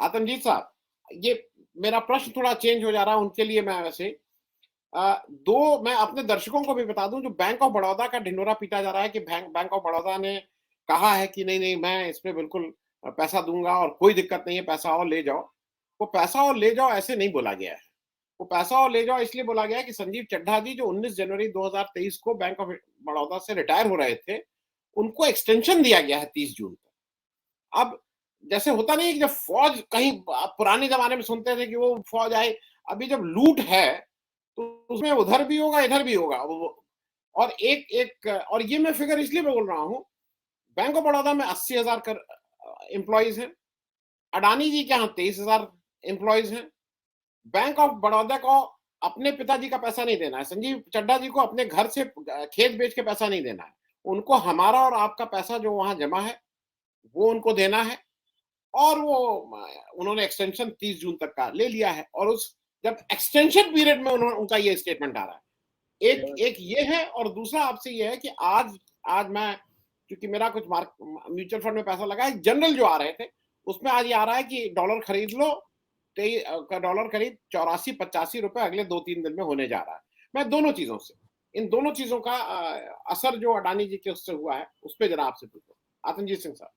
आतंकजीत साहब, ये मेरा प्रश्न थोड़ा चेंज हो जा रहा है उनके लिए। मैं वैसे दो मैं अपने दर्शकों को भी बता दूं, जो बैंक ऑफ बड़ौदा का ढिंडोरा पीटा जा रहा है कि बैंक ऑफ बड़ौदा ने कहा है कि नहीं नहीं मैं इसमें बिल्कुल पैसा दूंगा और कोई दिक्कत नहीं है, पैसा और ले जाओ। वो पैसा और ले जाओ ऐसे नहीं बोला गया है। वो पैसा और ले जाओ इसलिए बोला गया है कि संजीव चड्ढा जी जो 19 जनवरी 2023 को बैंक ऑफ बड़ौदा से रिटायर हो रहे थे, उनको एक्सटेंशन दिया गया है 30 जून तक। अब जैसे होता नहीं है कि जब फौज कहीं, पुराने जमाने में सुनते थे कि वो फौज आए, अभी जब लूट है तो उसमें उधर भी होगा इधर भी होगा। और एक एक और ये मैं फिगर इसलिए बोल रहा हूं, बैंक ऑफ बड़ौदा में 80,000 कर एम्प्लॉइज हैं, अडानी जी के यहाँ 23,000 एम्प्लॉइज हैं। बैंक ऑफ बड़ौदा को अपने पिताजी का पैसा नहीं देना है, संजीव चड्ढा जी को अपने घर से खेत बेच के पैसा नहीं देना है, उनको हमारा और आपका पैसा जो वहां जमा है वो उनको देना है। और वो उन्होंने एक्सटेंशन 30 जून तक का ले लिया है, और उस जब एक्सटेंशन पीरियड में उनका ये स्टेटमेंट आ रहा है। एक ये है, और दूसरा आपसे ये है कि आज मैं, क्योंकि मेरा कुछ म्यूचुअल फंड में पैसा लगा है, जनरल जो आ रहे थे उसमें आज ये आ रहा है कि डॉलर खरीद लो, का डॉलर करीब 84-85 रुपए अगले 2-3 दिन में होने जा रहा है। मैं दोनों चीजों से, इन दोनों चीजों का असर जो अडानी जी के उससे हुआ है उस पर जरा आपसे पूछो। आतंकजीत सिंह साहब,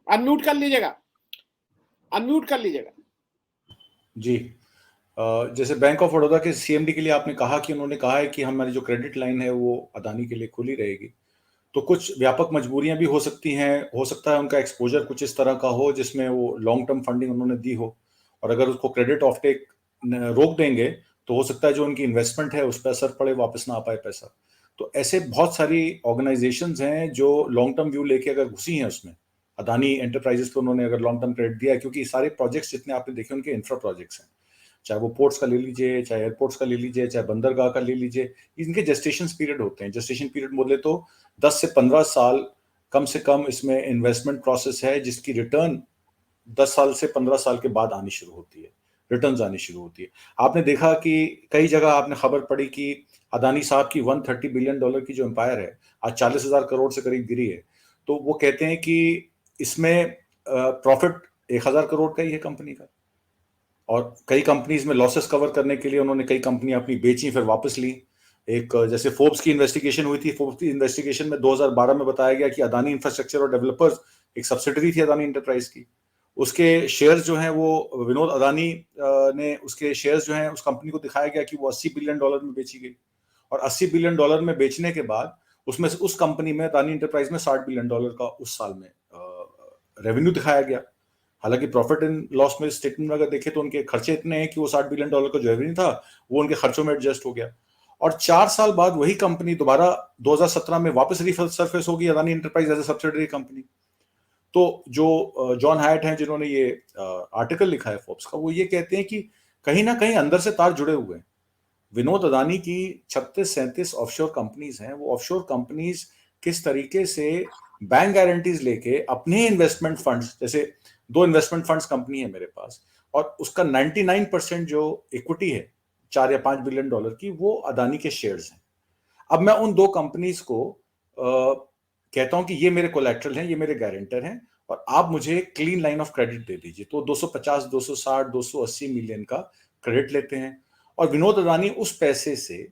अनम्यूट कर लीजिएगा, अनम्यूट कर लीजिएगा। जी, जैसे बैंक ऑफ बड़ौदा के सीएमडी के लिए आपने कहा कि उन्होंने कहा है कि हमारी जो क्रेडिट लाइन है वो अदानी के लिए खुली रहेगी, तो कुछ व्यापक मजबूरियां भी हो सकती हैं। हो सकता है उनका एक्सपोजर कुछ इस तरह का हो जिसमें वो लॉन्ग टर्म फंडिंग उन्होंने दी हो, और अगर उसको क्रेडिट ऑफ टेक रोक देंगे तो हो सकता है जो उनकी इन्वेस्टमेंट है उस पर असर पड़े, वापस ना आ पाए पैसा। तो ऐसे बहुत सारी ऑर्गेनाइजेशंस हैं जो लॉन्ग टर्म व्यू लेके अगर घुसी हैं उसमें, अदानी एंटरप्राइजेस को उन्होंने अगर लॉन्ग टर्म क्रेडिट दिया है, क्योंकि सारे प्रोजेक्ट्स जितने आपने देखे उनके इंफ्रा प्रोजेक्ट्स हैं, चाहे वो पोर्ट्स का ले लीजिए, चाहे एयरपोर्ट्स का ले लीजिए, चाहे बंदरगाह का ले लीजिए, इनके जेस्टेशन पीरियड होते हैं। जेस्टेशन पीरियड बोले तो 10 से 15 साल कम से कम इसमें इन्वेस्टमेंट प्रोसेस है, जिसकी रिटर्न 10 साल से 15 साल के बाद आनी शुरू होती है, रिटर्न्स आनी शुरू होती है। आपने देखा कि कई जगह आपने खबर पड़ी कि अदानी साहब की $130 बिलियन की जो एम्पायर है आज 40,000 करोड़ से करीब गिरी है। तो वो कहते हैं कि इसमें प्रॉफिट 1,000 करोड़ का ही है कंपनी का, और कई कंपनीज में लॉसेस कवर करने के लिए उन्होंने कई कंपनियां अपनी बेची फिर वापस ली। एक जैसे फोर्ब्स की इन्वेस्टिगेशन हुई थी, फोर्ब्स की इन्वेस्टिगेशन में 2012 में बताया गया कि अदानी इंफ्रास्ट्रक्चर और डेवलपर्स एक सब्सिडरी थी अदानी एंटरप्राइज की, उसके शेयर्स जो हैं वो विनोद अदानी ने उसके शेयर्स जो हैं उस कंपनी को दिखाया गया कि वो $80 बिलियन में बेची गई, और $80 बिलियन में बेचने के बाद उसमें उस कंपनी में अदानी एंटरप्राइज में $60 बिलियन का उस साल में रेवेन्यू दिखाया गया। हालांकि प्रॉफिट एंड लॉस में स्टेटमेंट में अगर देखें तो उनके खर्चे इतने हैं कि वो $60 बिलियन का जो रेवेन्यू था वो उनके खर्चों में एडजस्ट हो गया, और 4 साल बाद वही कंपनी दोबारा 2017 में वापस रिसर्फेस होगी Adani enterprise as a subsidiary company. तो जो जॉन हायट हैं जिन्होंने ये आर्टिकल लिखा है फोर्ब्स का, वो ये कहते हैं कि कहीं ना कहीं अंदर से तार जुड़े हुए हैं। विनोद अदानी की 36-37 ऑफशोर कंपनीज हैं, वो ऑफशोर कंपनीज किस तरीके से बैंक गारंटीज लेके अपने इन्वेस्टमेंट फंड्स, जैसे 2 इन्वेस्टमेंट फंड्स कंपनी है मेरे पास, और उसका 99% जो इक्विटी है $4 या $5 बिलियन की, वो अदानी के शेयर्स हैं। अब मैं उन 2 कंपनीज को कहता हूं कि ये मेरे कोलैटरल हैं, ये मेरे गारंटर हैं, और आप मुझे क्लीन लाइन ऑफ क्रेडिट दे दीजिए। तो 250, 260, 280 मिलियन का क्रेडिट लेते हैं, और विनोद अदानी उस पैसे से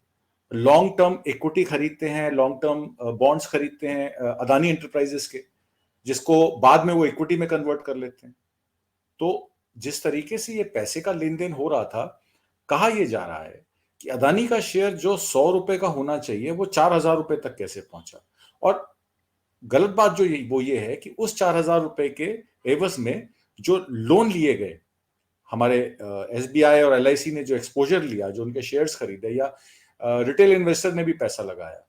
लॉन्ग टर्म इक्विटी खरीदते हैं, लॉन्ग टर्म बॉन्ड्स खरीदते हैं अदानी एंटरप्राइजेस के, जिसको बाद में वो इक्विटी में कन्वर्ट कर लेते हैं। तो जिस तरीके से ये पैसे का लेन देन हो रहा था, कहा यह जा रहा है कि अदानी का शेयर जो ₹100 का होना चाहिए वो ₹4,000 तक कैसे पहुंचा। और गलत बात जो वो ये है कि उस ₹4,000 के एवज में जो लोन लिए गए, हमारे एसबीआई और एलआईसी ने जो एक्सपोजर लिया, जो उनके शेयर्स खरीदे, या रिटेल इन्वेस्टर ने भी पैसा लगाया,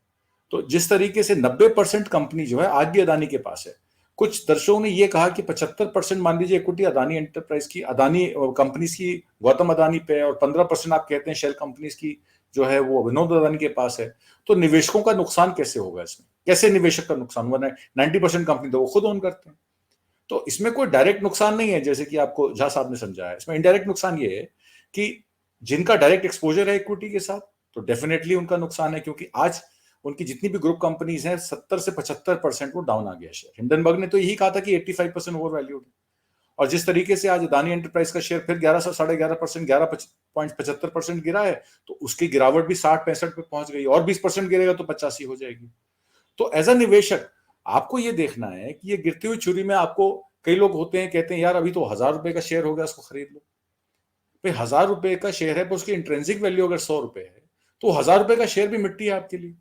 तो जिस तरीके से 90% कंपनी जो है आज भी अदानी के पास है। कुछ दर्शकों ने यह कहा कि 75% मान लीजिए इक्विटी अदानी एंटरप्राइज की, अदानी कंपनीज की गौतम अदानी पे, और 15% आप कहते हैं शेल कंपनीज की जो है वो विनोद अदानी के पास है। तो निवेशकों का नुकसान कैसे होगा इसमें? कैसे निवेशक का नुकसान हुआ? 90% कंपनी तो वो खुद ओन करते हैं। तो इसमें कोई डायरेक्ट नुकसान नहीं है जैसे कि आपको झा साहब ने समझाया। इसमें इनडायरेक्ट नुकसान ये है कि जिनका डायरेक्ट एक्सपोजर है इक्विटी के साथ, तो डेफिनेटली उनका नुकसान है, क्योंकि आज उनकी जितनी भी ग्रुप कंपनीज हैं 70 से 75% वो डाउन आ गया शेयर। हिंडनबर्ग ने तो यही कहा था कि 85% ओवर वैल्यूड है, और जिस तरीके से आज अदानी एंटरप्राइज का शेयर फिर 11 से 11.5%, 11.75% गिरा है, तो उसकी गिरावट भी 60-65 पे पहुंच गई, और 20% गिरेगा तो 85 हो जाएगी। तो एज अ निवेशक आपको ये देखना है कि ये गिरती हुई छुरी में आपको, कई लोग होते हैं कहते हैं यार अभी तो 1000 रुपए का शेयर हो गया, उसको खरीद लो। भाई 1000 रुपए का शेयर है, पर उसकी इंट्रिंसिक वैल्यू अगर 100 रुपए है, तो 1000 रुपए का शेयर भी मिट्टी है आपके लिए।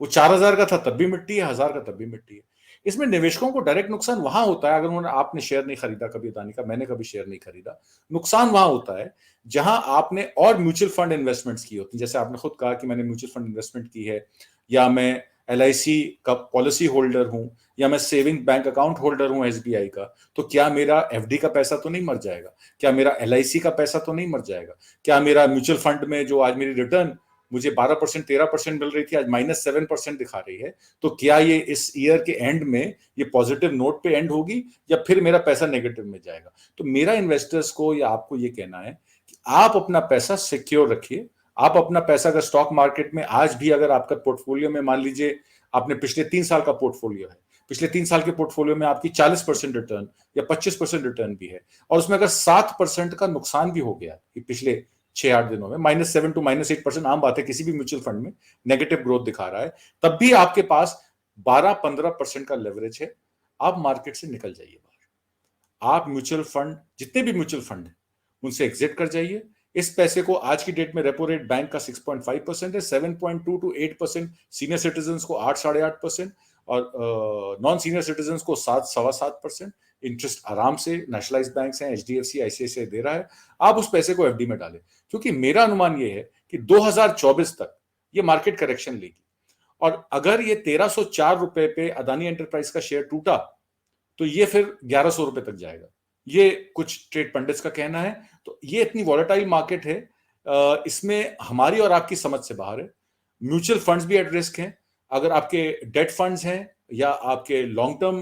वो 4000 का था तब भी मिट्टी है, 1000 का तब भी मिट्टी है। इसमें निवेशकों को डायरेक्ट नुकसान वहां होता है, अगर उन्होंने, आपने शेयर नहीं खरीदा कभी अदानी का, मैंने कभी शेयर नहीं खरीदा, नुकसान वहां होता है जहां आपने और म्यूचुअल फंड इन्वेस्टमेंट्स की होती है। जैसे आपने खुद कहा कि मैंने म्यूचुअल फंड इन्वेस्टमेंट की है, या मैं LIC का पॉलिसी होल्डर हूं, या मैं सेविंग बैंक अकाउंट होल्डर हूं SBI का, तो क्या मेरा FD का पैसा तो नहीं मर जाएगा? क्या मेरा LIC का पैसा तो नहीं मर जाएगा? क्या मेरा म्यूचुअल फंड में जो आज मेरी रिटर्न मुझे 12% 13% मिल रही थी, आज -7% दिखा रही है, तो क्या ये इस ईयर के एंड में ये पॉजिटिव नोट पे एंड होगी, या फिर मेरा पैसा नेगेटिव में जाएगा? तो मेरा इन्वेस्टर्स को या आपको ये कहना है कि आप अपना पैसा सिक्योर रखिए। आप अपना पैसा अगर स्टॉक मार्केट में आज भी, अगर आपका पोर्टफोलियो में मान लीजिए आपने पिछले 3 साल का पोर्टफोलियो है, पिछले 3 साल के पोर्टफोलियो में आपकी 40% रिटर्न या 25% रिटर्न भी है, और उसमें अगर 7% का नुकसान भी हो गया कि पिछले 6-8 दिनों में -7 टू -8%, आम बात है किसी भी म्यूचुअल फंड में नेगेटिव ग्रोथ दिखा रहा है, तब भी आपके पास 12-15% का लेवरेज है। आप मार्केट से निकल जाइए बाहर। आप म्यूचुअल फंड, जितने भी म्यूचुअल फंड है उनसे एग्जिट कर जाइए। इस पैसे को आज की डेट में रेपो रेट बैंक का 6.5% है, 7.2 to 8% सीनियर सिटीजन को 8-8.5%, और नॉन सीनियर सिटीजन को 7-7.25% इंटरेस्ट आराम से नेशनलाइज बैंक हैं, HDFC ICICI दे रहा है। आप उस पैसे को FD में डालें, क्योंकि मेरा अनुमान यह है कि 2024 तक ये मार्केट करेक्शन लेगी, और अगर ये 1304 रुपए पे अदानी एंटरप्राइज का शेयर टूटा, तो ये फिर 1100 रुपए तक जाएगा, ये कुछ ट्रेड पंडित्स का कहना है। तो ये इतनी वॉलेटाइल मार्केट है, इसमें हमारी और आपकी समझ से बाहर है। म्यूचुअल फंड्स भी एट रिस्क हैं। अगर आपके डेट फंड्स हैं या आपके लॉन्ग टर्म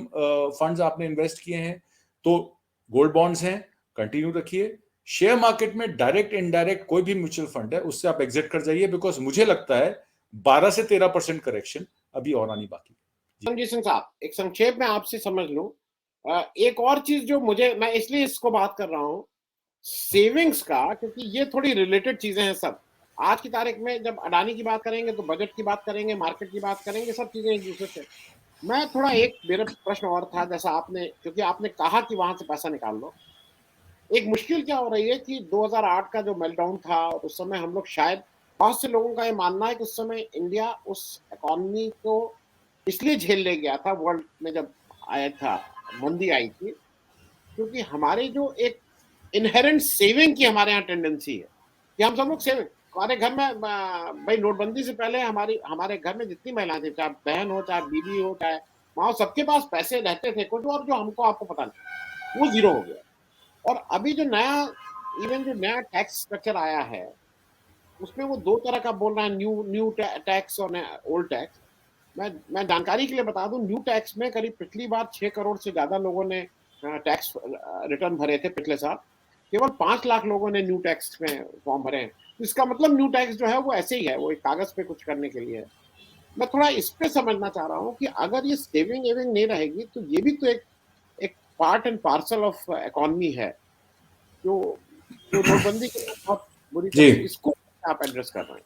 फंड्स आपने इन्वेस्ट किए हैं, तो गोल्ड बॉन्ड्स हैं, कंटिन्यू रखिए। शेयर मार्केट में डायरेक्ट इनडायरेक्ट कोई भी म्यूचुअल फंड है उससे आप एग्जिट कर जाइए, बिकॉज मुझे लगता है 12 से 13% करेक्शन अभी और आनी बाकी है। जी सिंह साहब, एक संक्षेप में आपसे समझ लूं, एक और चीज जो मुझे, मैं इसलिए इसको बात कर रहा हूं सेविंग्स का, क्योंकि ये थोड़ी रिलेटेड चीजें हैं सब। आज की तारीख में जब अडानी की बात करेंगे तो बजट की बात करेंगे, मार्केट की बात करेंगे, सब चीजें एक दूसरे से। मैं थोड़ा, एक मेरा प्रश्न और था, जैसा आपने, क्योंकि आपने कहा कि वहां से पैसा निकाल लो, एक मुश्किल क्या हो रही है कि 2008 का जो मेल्टडाउन था, उस समय हम लोग शायद, बहुत से लोगों का ये मानना है कि उस समय इंडिया उस इकोनॉमी को इसलिए झेल ले गया था वर्ल्ड में जब आया था, मंदी आई थी, क्योंकि हमारी जो एक इनहेरेंट सेविंग की हमारे यहाँ टेंडेंसी है कि हम सब लोग सेविंग, हमारे घर में भाई नोटबंदी से पहले हमारे घर में जितनी महिलाएं थी, चाहे बहन हो, चाहे बीवी हो, चाहे माँ, सबके पास पैसे रहते थे कुछ, और जो हमको आपको पता नहीं, वो जीरो हो गया। और अभी जो नया टैक्स स्ट्रक्चर आया है, उसमें वो 2 तरह का बोल रहा है, न्यू टैक्स और ओल्ड टैक्स। मैं जानकारी के लिए बता दूं, न्यू टैक्स में करीब पिछली बार 6 करोड़ से ज्यादा लोगों ने टैक्स रिटर्न भरे थे पिछले साल, केवल 5 लाख लोगों ने न्यू टैक्स में फॉर्म भरे हैं। इसका मतलब न्यू टैक्स जो है वो ऐसे ही है, वो एक कागज पे कुछ करने के लिए है। मैं थोड़ा इस पे समझना चाह रहा हूँ कि अगर ये सेविंग एविंग नहीं रहेगी, तो ये भी तो एक part and parcel of economy है, जो नोटबंदी के बहुत बुरी तरह, इसको आप एड्रेस कर रहे हैं।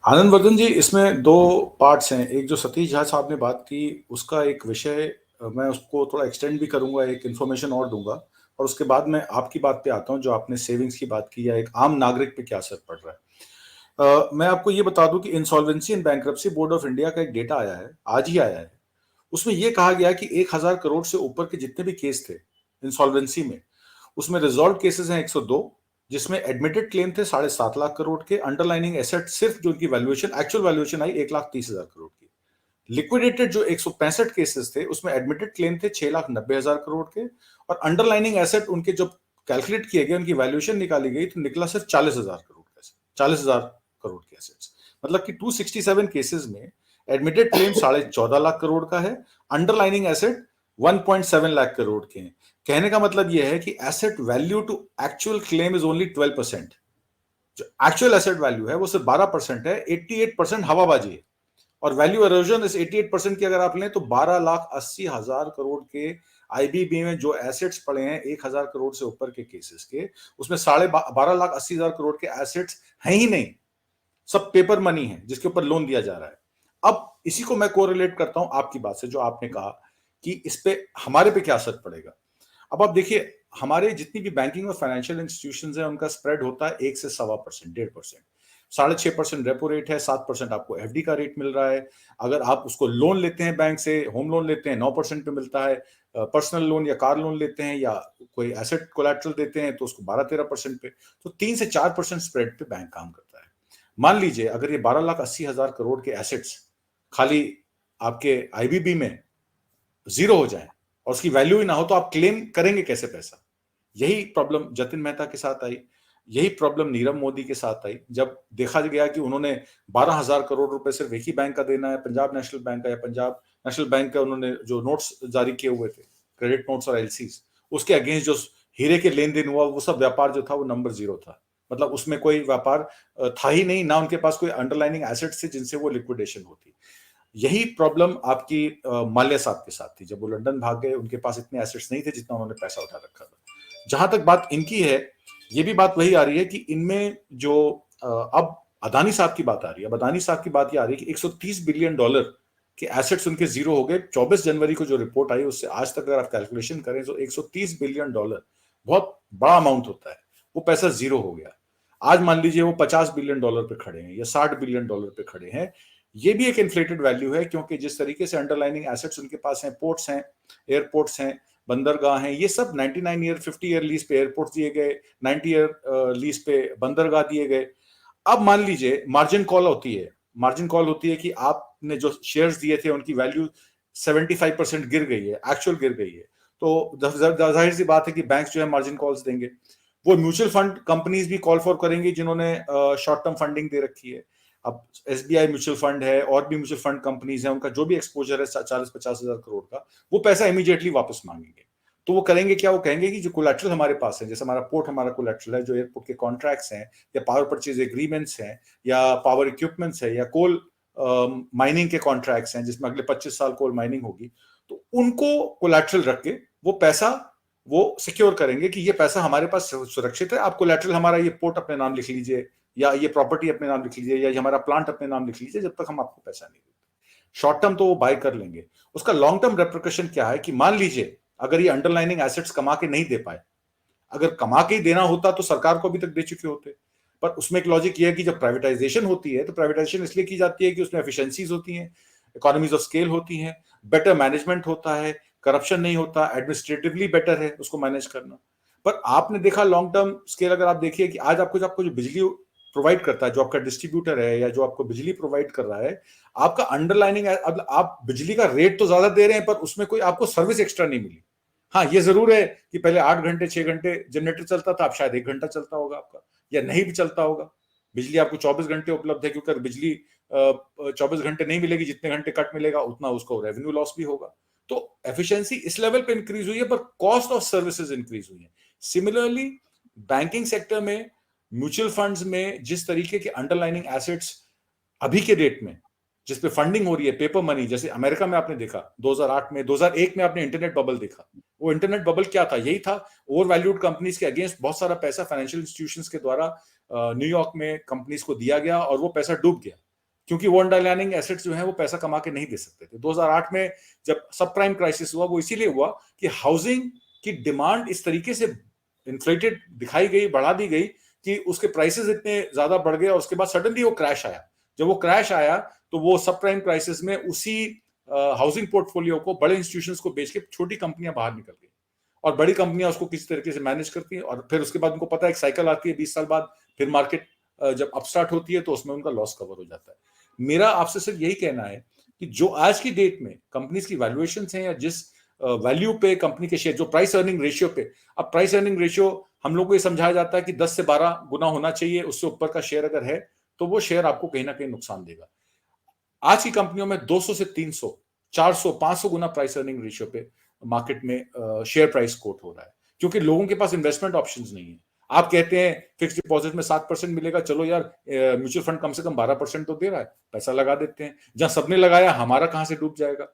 आनंद वर्धन जी, इसमें 2 पार्ट्स हैं। एक जो सतीश झा साहब ने बात की, उसका एक विषय मैं उसको थोड़ा एक्सटेंड भी करूंगा, एक इन्फॉर्मेशन और दूंगा, और उसके बाद मैं आपकी बात पे आता हूं, जो आपने सेविंग्स की बात की या एक आम नागरिक पे क्या असर पड़ रहा है। मैं आपको ये बता दूं कि insolvency and bankruptcy board of India का एक डेटा आया है, आज ही आया है। उसमें यह कहा गया कि 1000 करोड़ से ऊपर के जितने भी केस थे इंसॉल्वेंसी में, उसमें रिजॉल्व केसेस हैं 102, जिसमें एडमिटेड क्लेम थे 7.5 लाख करोड़ के। अंडरलाइनिंग एसेट सिर्फ जो उनकी वैल्यूएशन, एक्चुअल वैल्यूएशन आई 1,30,000 करोड़ की। लिक्विडेटेड जो 165 केसेस थे, उसमें एडमिटेड क्लेम थे 6,90,000 करोड़ के, और अंडरलाइनिंग एसेट उनके जब कैलकुलेट किए गए, उनकी वैल्यूएशन निकाली गई, तो निकला सिर्फ 40,000 करोड़ का, 40,000 करोड़ के एसेट्स। मतलब कि 267 केसेस में एडमिटेड क्लेम 14.5 लाख करोड़ का है, अंडरलाइनिंग एसेट 1.7 लाख करोड़ के हैं। कहने का मतलब यह है कि asset value to actual claim is only 12%। जो एक्चुअल एसेट वैल्यू है वो सिर्फ 12% है, 88% हवाबाजी है। और वैल्यू एरोजन इस 88% की अगर आप लें तो 12,80,000 करोड़ के आईबीबी में जो एसेट्स पड़े हैं 1,000 करोड़ से ऊपर के केसेस के, उसमें 12,80,000 करोड़ के एसेट्स हैं ही नहीं, सब पेपर मनी है जिसके ऊपर लोन दिया जा रहा है। अब इसी को मैं कोरिलेट करता हूं आपकी बात से, जो आपने कहा कि इस पे हमारे पे क्या असर पड़ेगा। अब आप देखिए, हमारे जितनी भी बैंकिंग और फाइनेंशियल इंस्टीट्यूशंस हैं उनका स्प्रेड होता है 1 से 1.25%, 1.5%, 6.5% रेपो रेट है, 7% आपको एफडी का रेट मिल रहा है। अगर आप उसको लोन लेते हैं बैंक से, होम लोन लेते हैं 9% पे मिलता है, पर्सनल लोन या कार लोन लेते हैं या कोई एसेट कोलैटरल देते हैं तो उसको 12-13% पे, तो 3 से 4% स्प्रेड पे बैंक काम करता है। मान लीजिए अगर ये 12,80,000 करोड़ के एसेट्स खाली आपके आईबीबी में जीरो हो जाए और उसकी वैल्यू ही ना हो, तो आप क्लेम करेंगे कैसे पैसा। यही प्रॉब्लम जतिन मेहता के साथ आई, यही प्रॉब्लम नीरव मोदी के साथ आई, जब देखा गया कि उन्होंने 12,000 करोड़ रुपए सिर्फ एक ही बैंक का देना है, पंजाब नेशनल बैंक का, या पंजाब नेशनल बैंक का उन्होंने जो नोट्स जारी किए हुए थे, क्रेडिट नोट्स और एलसीज, उसके अगेंस्ट जो हीरे के लेन देन हुआ, वो सब व्यापार जो था वो नंबर जीरो था। मतलब उसमें कोई व्यापार था ही नहीं, ना उनके पास कोई अंडरलाइनिंग एसेट्स थे जिनसे वो लिक्विडेशन होती। यही प्रॉब्लम आपकी माल्या साहब के साथ थी, जब वो लंदन भाग गए, उनके पास इतने एसेट्स नहीं थे जितना उन्होंने पैसा उठा रखा था। जहां तक बात इनकी है, ये भी बात वही आ रही है कि इनमें जो अब अदानी साहब की बात आ रही है, अब अदानी साहब की बात ये आ रही है कि $130 बिलियन के एसेट्स उनके जीरो हो गए। 24 जनवरी को जो रिपोर्ट आई उससे आज तक अगर आप कैलकुलेशन करें तो $130 बिलियन बहुत बड़ा अमाउंट होता है, वो पैसा जीरो हो गया। आज मान लीजिए वो $50 बिलियन पे खड़े हैं या $60 बिलियन पे खड़े हैं। ये भी एक इन्फ्लेटेड वैल्यू है, क्योंकि जिस तरीके से अंडरलाइनिंग एसेट्स उनके पास हैं, पोर्ट्स हैं, एयरपोर्ट्स हैं, बंदरगाह हैं, ये सब 99 ईयर 50 ईयर लीज पे एयरपोर्ट्स दिए गए, 90 ईयर लीज पे बंदरगाह दिए गए। अब मान लीजिए मार्जिन कॉल होती है, मार्जिन कॉल होती है कि आपने जो शेयर्स दिए थे उनकी वैल्यू 75% गिर गई है, एक्चुअल गिर गई है, तो जाहिर सी बात है कि बैंक जो है मार्जिन कॉल्स देंगे। वो म्यूचुअल फंड कंपनीज भी कॉल फॉर करेंगी जिन्होंने शॉर्ट टर्म फंडिंग दे रखी है। अब एसबीआई म्यूचुअल फंड है और भी म्यूचुअल फंड कंपनीज है, उनका जो भी एक्सपोजर है 40-50 हजार करोड़ का, वो पैसा इमीडिएटली वापस मांगेंगे। तो वो करेंगे क्या, वो कहेंगे कि जो कोलैटरल हमारे पास है, जैसे हमारा पोर्ट हमारा कोलैटरल है, जो एयरपोर्ट के कॉन्ट्रैक्ट्स हैं या पावर परचेज एग्रीमेंट्स हैं या पावर इक्विपमेंट्स है या कोल माइनिंग के कॉन्ट्रैक्ट्स हैं जिसमें अगले 25 साल कोल माइनिंग होगी, तो उनको कोलैटरल रख के वो पैसा वो सिक्योर करेंगे कि ये पैसा हमारे पास सुरक्षित है, आप कोलैटरल हमारा ये पोर्ट अपने नाम लिख लीजिए या ये प्रॉपर्टी अपने नाम लिख लीजिए या ये हमारा प्लांट अपने नाम लिख लीजिए, जब तक हम आपको पैसा नहीं देते। शॉर्ट टर्म तो वो बाय कर लेंगे। उसका लॉन्ग टर्म रेप्रिकॉशन क्या है कि मान लीजिए अगर ये अंडरलाइनिंग एसेट्स कमा के नहीं दे पाए, अगर कमा के ही देना होता तो सरकार को अभी तक दे चुके होते, पर उसमें एक लॉजिक ये है कि जब प्राइवेटाइजेशन होती है तो प्राइवेटाइजेशन इसलिए की जाती है कि उसमें एफिशिएंसीज होती हैं, इकोनॉमीज ऑफ स्केल होती हैं, बेटर मैनेजमेंट होता है, करप्शन नहीं होता, एडमिनिस्ट्रेटिवली बेटर है उसको मैनेज करना। पर आपने देखा लॉन्ग टर्म स्केल, अगर आप देखिए कि आज आपको जो बिजली प्रोवाइड करता है, जो आपका डिस्ट्रीब्यूटर है या जो आपको बिजली प्रोवाइड कर रहा है, आपका अंडरलाइनिंग, अब आप बिजली का रेट तो ज्यादा दे रहे हैं पर उसमें कोई आपको सर्विस एक्स्ट्रा नहीं मिली। हाँ, ये जरूर है कि पहले 8 घंटे 6 घंटे जनरेटर चलता था, अब शायद 1 घंटा चलता होगा आपका, या नहीं भी चलता होगा। बिजली आपको 24 घंटे उपलब्ध है, क्योंकि बिजली 24 घंटे नहीं मिलेगी, जितने घंटे कट मिलेगा उतना उसको रेवेन्यू लॉस भी होगा। तो एफिशिएंसी इस लेवल पे इंक्रीज हुई है, पर कॉस्ट ऑफ सर्विसेज इंक्रीज हुई है। सिमिलरली बैंकिंग सेक्टर में, म्यूचुअल फंड्स में जिस तरीके के अंडरलाइनिंग एसेट्स अभी के डेट में जिस पे फंडिंग हो रही है, पेपर मनी, जैसे अमेरिका में आपने देखा 2008 में, 2001 में आपने इंटरनेट बबल देखा। वो इंटरनेट बबल क्या था, यही था, ओवर वैल्यूड कंपनीज के अगेंस्ट बहुत सारा पैसा फाइनेंशियल इंस्टीट्यूशंस के द्वारा न्यूयॉर्क में कंपनीज को दिया गया और वो पैसा डूब गया, क्योंकि वो अंडरलाइनिंग एसेट्स जो है वो पैसा कमा के नहीं दे सकते थे। 2008 में जब सब प्राइम क्राइसिस हुआ, वो इसीलिए हुआ कि हाउसिंग की डिमांड इस तरीके से इन्फ्लेटेड दिखाई गई, बढ़ा दी गई कि उसके प्राइसेस इतने ज्यादा बढ़ गए और उसके बाद सडनली वो क्रैश आया। जब वो क्रैश आया तो वो सब प्राइम क्राइसिस में उसी हाउसिंग पोर्टफोलियो को बड़े इंस्टीट्यूशंस को बेच के छोटी कंपनियां बाहर निकल गई, और बड़ी कंपनियां उसको किसी तरीके से मैनेज करती हैं, और फिर उसके बाद उनको पता है एक साइकिल आती है 20 साल बाद, फिर मार्केट जब अपस्टार्ट होती है तो उसमें उनका लॉस कवर हो जाता है। मेरा आपसे सिर्फ यही कहना है कि जो आज की डेट में कंपनीज की वैल्यूएशन हैं या जिस वैल्यू पे कंपनी के शेयर, जो प्राइस अर्निंग रेशियो पे, अब प्राइस अर्निंग रेशियो हम लोग को ये समझाया जाता है कि 10 से 12 गुना होना चाहिए, उससे ऊपर का शेयर अगर है तो वो शेयर आपको कहीं ना कहीं नुकसान देगा। आज की कंपनियों में 200 से 300, 400, 500 गुना प्राइस अर्निंग रेशियो पे मार्केट में शेयर प्राइस कोट हो रहा है, क्योंकि लोगों के पास इन्वेस्टमेंट ऑप्शंस नहीं है। आप कहते हैं फिक्स डिपॉजिट में 7% मिलेगा, चलो यार म्यूचुअल फंड कम से कम 12% तो दे रहा है, पैसा लगा देते हैं, जहां सबने लगाया हमारा कहां से डूब जाएगा।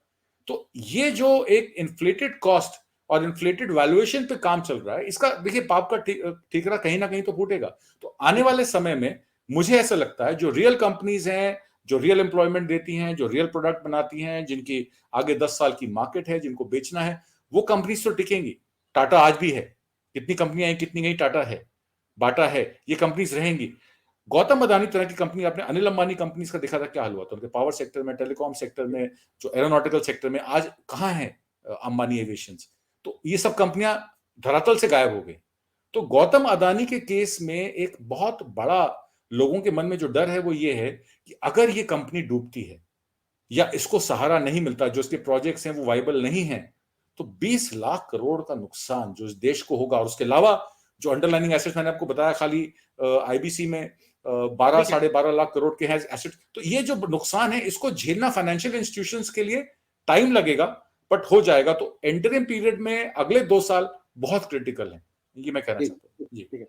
तो ये जो एक इन्फ्लेटेड कॉस्ट और इन्फ्लेटेड वैल्यूएशन पे काम चल रहा है, इसका देखिए पाप का ठीकरा कहीं ना कहीं तो फूटेगा। तो आने वाले समय में मुझे ऐसा लगता है जो रियल कंपनीज हैं, जो रियल एम्प्लॉयमेंट देती हैं, जो रियल प्रोडक्ट बनाती हैं, जिनकी आगे 10 साल की मार्केट है, जिनको बेचना है, वो कंपनीज तो टिकेंगी। टाटा आज भी है, कितनी कंपनियां आई कितनी गई, टाटा है, बाटा है, ये कंपनीज रहेंगी। गौतम अदानी तरह की कंपनी, आपने अनिल अंबानी कंपनीज का देखा था क्या हाल हुआ था उनके पावर सेक्टर में, टेलीकॉम सेक्टर में, जो एरोनॉटिकल सेक्टर में, आज कहां है अंबानी एविएशंस। तो ये सब कंपनियां धरातल से गायब हो गई। तो गौतम अदानी के केस में एक बहुत बड़ा लोगों के मन में जो डर है वो ये है कि अगर ये कंपनी डूबती है या इसको सहारा नहीं मिलता, जो इसके प्रोजेक्ट्स हैं वो वाइबल नहीं है, तो 20 लाख करोड़ का नुकसान जो इस देश को होगा। और उसके अलावा जो अंडरलाइनिंग एसेट्स मैंने आपको बताया, खाली आईबीसी में 12 साढ़े 12 लाख करोड़ के हैं एसेट। तो ये जो नुकसान है इसको झेलना फाइनेंशियल इंस्टीट्यूशंस के लिए टाइम लगेगा, बट हो जाएगा। तो इंटरिम पीरियड में अगले 2 साल बहुत क्रिटिकल है, ये मैं कहना चाहता हूँ जी।